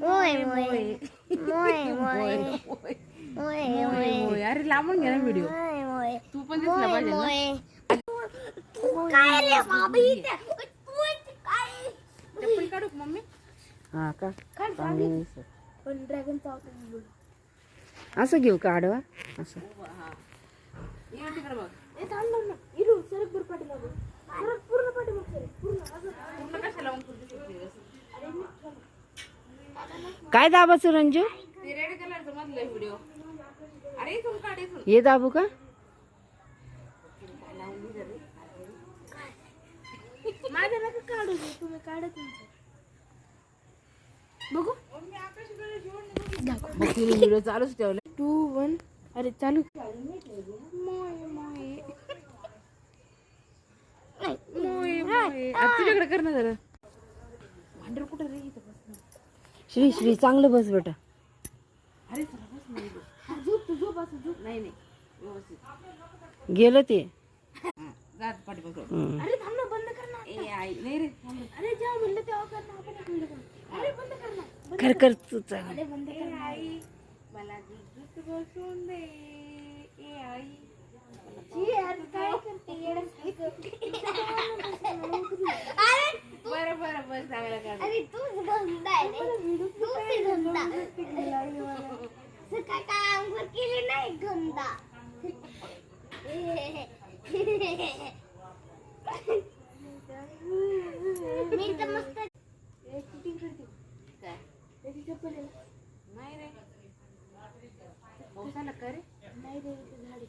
मोय मोय मोय मोय मोय मोय. अरे लांबून घे ना व्हिडिओ. तू पण दिसला पाहिजे ना. काय रे बाबा इथे चप्पल काढू का मम्मी? हा का पण ड्रॅगन असं घेऊ का आडवा असं? ये तिकडे बघ. ए थांब ना. इरू सरक बर पाठी लागू. सरक पूर्ण पाठी मग सरक पूर्ण कशाला लावून करते? काय दाबाचं रंजू? ते रेड कलरचं मधलं व्हिडिओ. अरे इथून काढ इथून. हे दाबू का? माझ्या नका काढू दे, तुम्ही काढा तुमचं. बघू मग तिने व्हिडिओ चालूच ठेवले. 2 1. अरे चालू. मोय मोय मोय मोय. तुझ्याकडे कर ना जरा. भांडर कुठं रे इथं बस. श्री श्री चांगलं बस बेटा. अरे चला बस नाही झोप तू झोप असं झोप. नाही नाही व्यवस्थित गेलं ते. जात पाठी बघ. अरे थांब ना बंद कर ना. ए आई नाही रे थांब. अरे जेव्हा म्हणलं तेव्हा कर ना. आपण बंद कर. अरे बंद कर ना. कर कर तू चांगलं. अरे बंद कर आई. मला दूध बसून दे. ए आई जी यार काय करते अरे बरं बरं बस चांगला कर. अरे तूच धंदा आहे रे. तूच धंदा. काय काम केले नाही धंदा. मी तर मस्त शूटिंग करते. काय त्याची चप्पल नाही रे. पावसाला का रे? नाही रे झाडी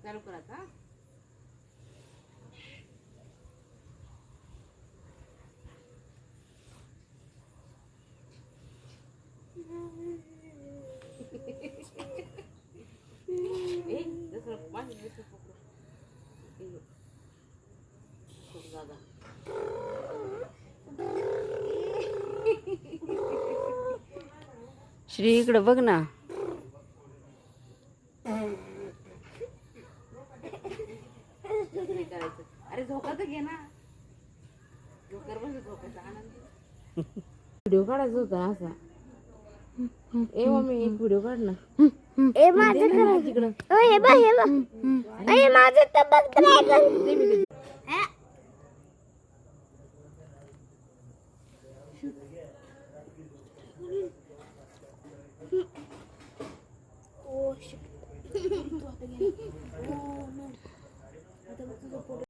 चालू करा का? श्री इकडे बघ ना. अरे झोका तर घे ना. झोकर बस झोकायचा आनंद. व्हिडिओ काढायचा होता असा. ए मम्मी एक व्हिडिओ काढ ना. ए माझं करायचं तिकडं. हे बघ हे बघ. ए माझं तर बघ ड्रॅगन.